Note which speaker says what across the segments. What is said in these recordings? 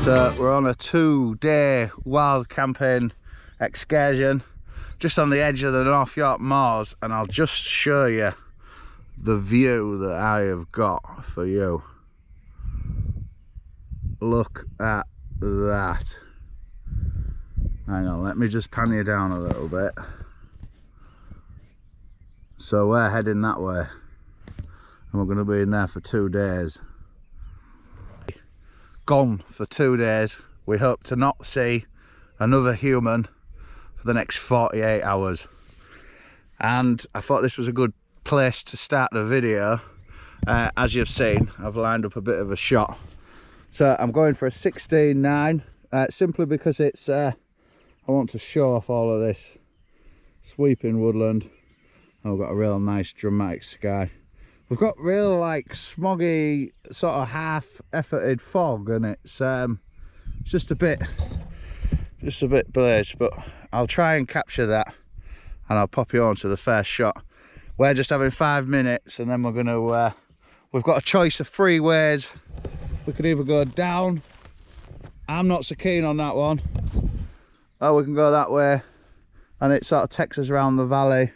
Speaker 1: So we're on a 2-day wild camping excursion just on the edge of the North York Moors, and I'll just show you the view that I have got for you. Look at that. Hang on, let me just pan you down a little bit. So we're heading that way, and we're going to be in there for 2 days. Gone for 2 days. We hope to not see another human for the next 48 hours. And I thought this was a good place to start the video. As you've seen, I've lined up a bit of a shot. So I'm going for a 16:9, simply because it's I want to show off all of this sweeping woodland. And we've got a real nice dramatic sky. We've got real like smoggy sort of half-efforted fog, and it's just a bit blazed, but I'll try and capture that and I'll pop you on to the first shot. We're just having 5 minutes, and then we're gonna we've got a choice of 3 ways. We could either go down, I'm not so keen on that one, or we can go that way and it sort of takes us around the valley.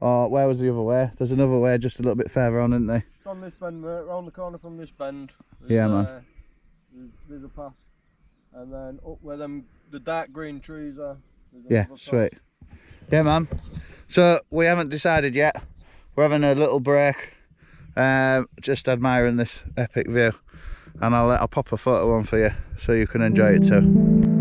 Speaker 1: Or where was the other way? There's another way just a little bit further on, isn't there?
Speaker 2: On this bend, round the corner from this bend.
Speaker 1: Yeah, man.
Speaker 2: There's a path, and then up where the dark green trees are.
Speaker 1: Yeah, sweet. Yeah, man. So we haven't decided yet. We're having a little break, just admiring this epic view, and I'll pop a photo on for you so you can enjoy it too.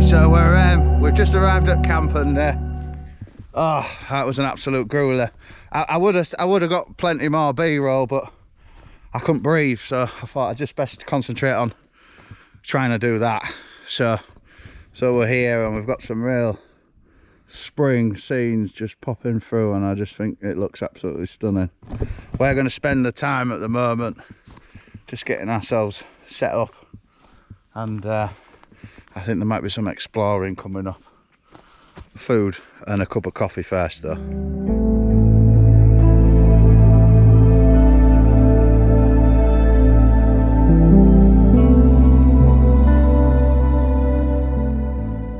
Speaker 1: So we've just arrived at camp, and oh, that was an absolute grueler. I would have got plenty more B-roll, but I couldn't breathe, so I thought I'd just best concentrate on trying to do that. So we're here, and we've got some real spring scenes just popping through, and I just think it looks absolutely stunning. We're going to spend the time at the moment just getting ourselves set up, and I think there might be some exploring coming up. Food and a cup of coffee first though.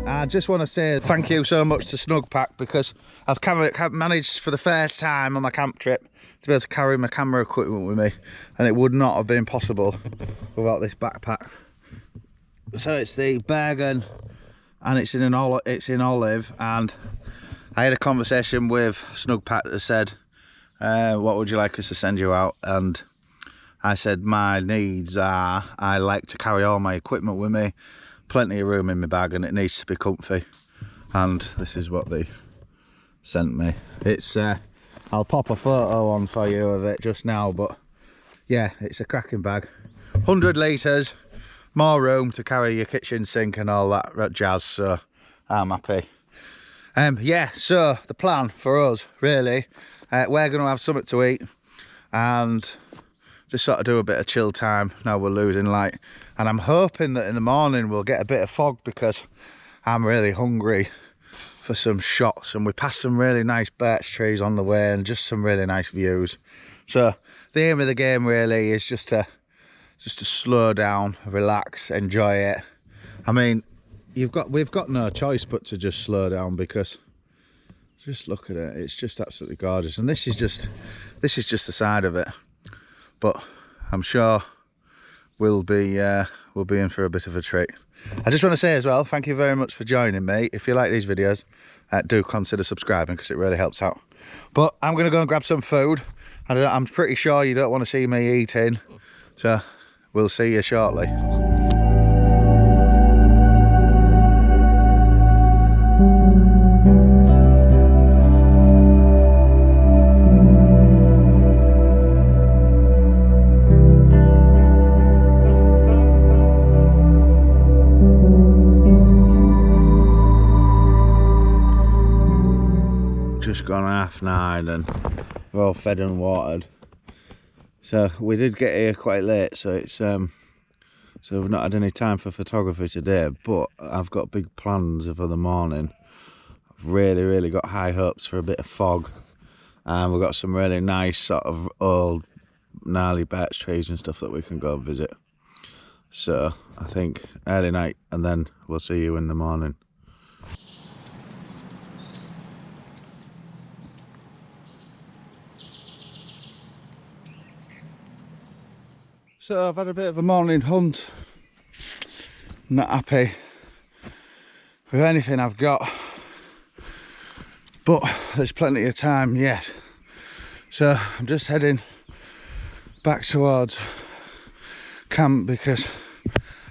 Speaker 1: I just want to say thank you so much to Snugpack, because I've managed for the first time on my camp trip to be able to carry my camera equipment with me, and it would not have been possible without this backpack. So it's the Bergen, and it's in olive, and I had a conversation with Snugpack that said, what would you like us to send you out? And I said my needs are, I like to carry all my equipment with me, plenty of room in my bag, and it needs to be comfy. And this is what they sent me. It's I'll pop a photo on for you of it just now, but yeah, it's a cracking bag. 100 litres, more room to carry your kitchen sink and all that jazz, so I'm happy. Yeah, so the plan for us really, we're going to have something to eat and just sort of do a bit of chill time now we're losing light, and I'm hoping that in the morning we'll get a bit of fog, because I'm really hungry for some shots, and we passed some really nice birch trees on the way and just some really nice views. So the aim of the game really is just to slow down, relax, enjoy it. I mean, we've got no choice but to just slow down, because just look at it, it's just absolutely gorgeous. And this is just the side of it, but I'm sure we'll be in for a bit of a treat. I just want to say as well, thank you very much for joining me. If you like these videos, do consider subscribing, because it really helps out. But I'm going to go and grab some food. I'm pretty sure you don't want to see me eating, so we'll see you shortly. Just gone 9:30 and we're all fed and watered. So we did get here quite late, so it's so we've not had any time for photography today, but I've got big plans for the morning. I've really got high hopes for a bit of fog, and we've got some really nice sort of old gnarly birch trees and stuff that we can go and visit. So I think early night, and then we'll see you in the morning. So I've had a bit of a morning hunt. Not happy with anything I've got, but there's plenty of time yet. So I'm just heading back towards camp, because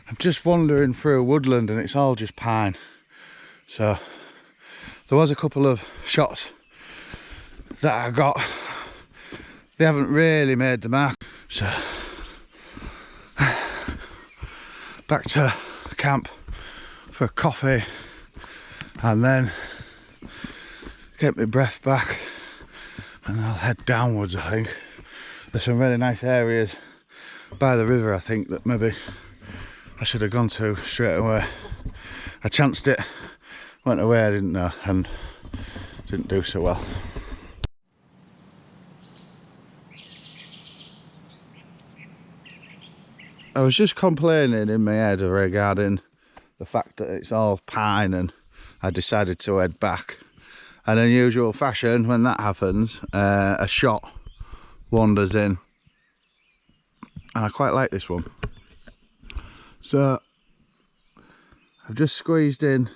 Speaker 1: I'm just wandering through woodland and it's all just pine. So there was a couple of shots that I got. They haven't really made the mark. So back to camp for a coffee, and then get my breath back, and I'll head downwards. I think there's some really nice areas by the river, I think, that maybe I should have gone to straight away. I chanced it, went away, I didn't know, and didn't do so well. I was just complaining in my head regarding the fact that it's all pine, and I decided to head back. And in usual fashion, when that happens, a shot wanders in, and I quite like this one. So I've just squeezed in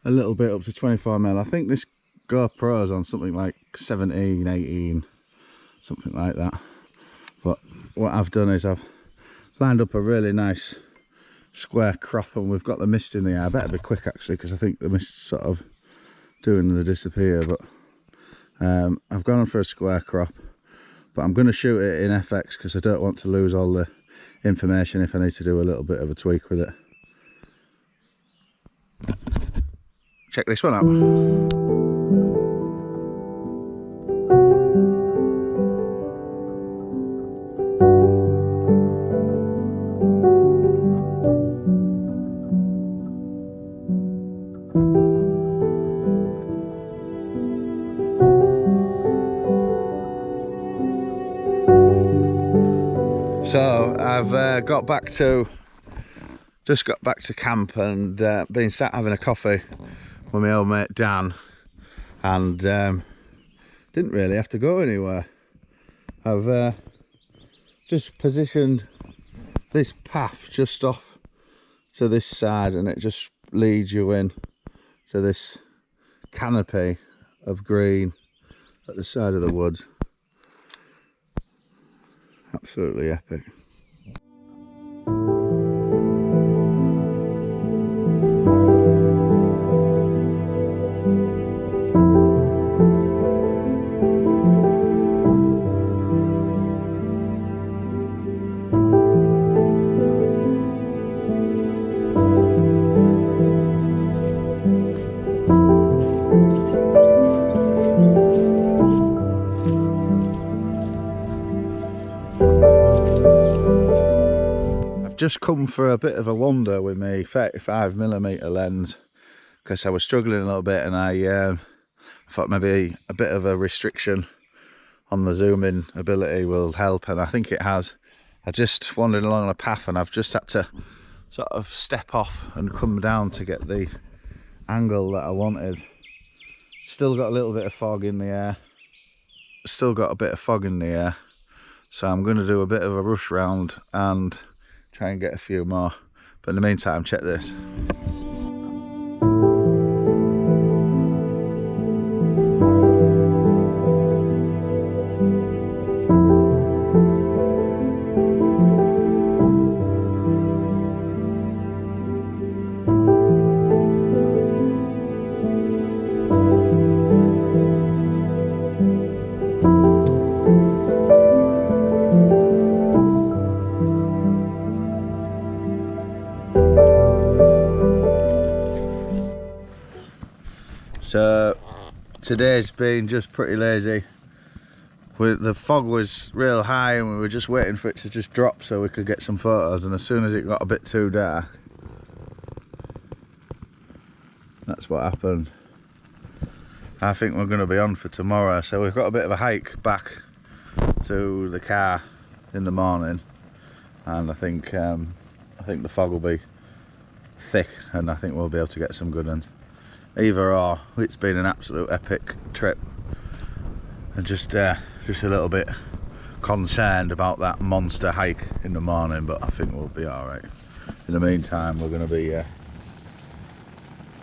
Speaker 1: a little bit up to 24mm. I think this GoPro's on something like 17, 18, something like that. But what I've done is I've lined up a really nice square crop, and we've got the mist in the air. I better be quick actually, because I think the mist's sort of doing the disappear. But I've gone for a square crop, but I'm going to shoot it in FX because I don't want to lose all the information if I need to do a little bit of a tweak with it. Check this one out. So I've just got back to camp, and been sat having a coffee with my old mate Dan, and didn't really have to go anywhere. I've just positioned this path just off to this side, and it just leads you in to this canopy of green at the side of the woods. Absolutely epic. Just come for a bit of a wander with my 35mm lens, because I was struggling a little bit, and I thought maybe a bit of a restriction on the zooming ability will help, and I think it has. I just wandered along a path and I've just had to sort of step off and come down to get the angle that I wanted. Still got a little bit of fog in the air. So I'm going to do a bit of a rush round and try and get a few more. But in the meantime, check this. So today's been just pretty lazy. The fog was real high and we were just waiting for it to just drop so we could get some photos, and as soon as it got a bit too dark, that's what happened. I think we're going to be on for tomorrow, so we've got a bit of a hike back to the car in the morning, and I think the fog will be thick and I think we'll be able to get some good ones. Either or, it's been an absolute epic trip, and just a little bit concerned about that monster hike in the morning, but I think we'll be alright. In the meantime, we're going to be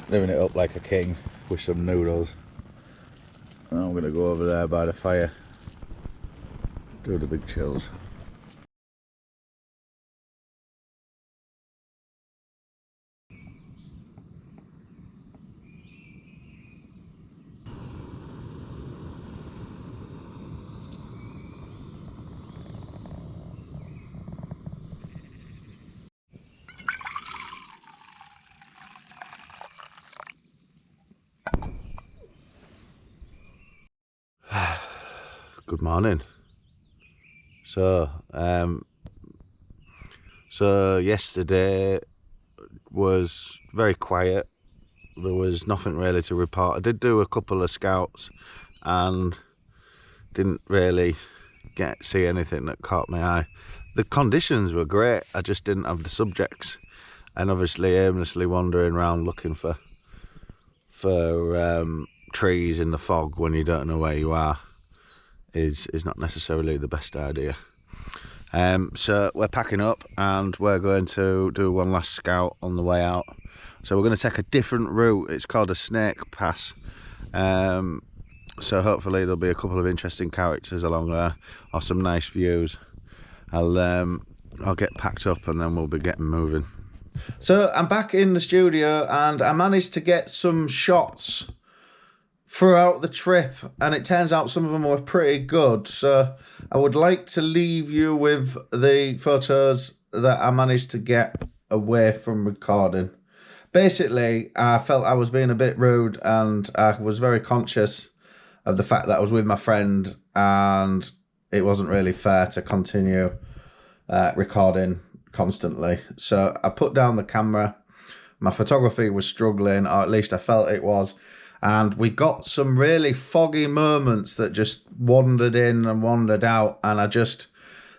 Speaker 1: living it up like a king with some noodles. And I'm going to go over there by the fire, do the big chills. Good morning. So yesterday was very quiet. There was nothing really to report. I did do a couple of scouts and didn't really see anything that caught my eye. The conditions were great, I just didn't have the subjects, and obviously aimlessly wandering around looking for trees in the fog when you don't know where you are is not necessarily the best idea. So we're packing up and we're going to do one last scout on the way out. So we're going to take a different route. It's called a snake pass. So hopefully there'll be a couple of interesting characters along there or some nice views. I'll get packed up and then we'll be getting moving. So I'm back in the studio and I managed to get some shots throughout the trip, and it turns out some of them were pretty good. So I would like to leave you with the photos that I managed to get away from recording. Basically, I felt I was being a bit rude, and I was very conscious of the fact that I was with my friend and it wasn't really fair to continue recording constantly. So I put down the camera. My photography was struggling, or at least I felt it was. And we got some really foggy moments that just wandered in and wandered out, and I just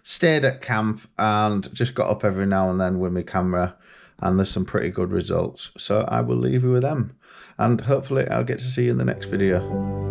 Speaker 1: stayed at camp and just got up every now and then with my camera, and there's some pretty good results. So I will leave you with them, and hopefully I'll get to see you in the next video.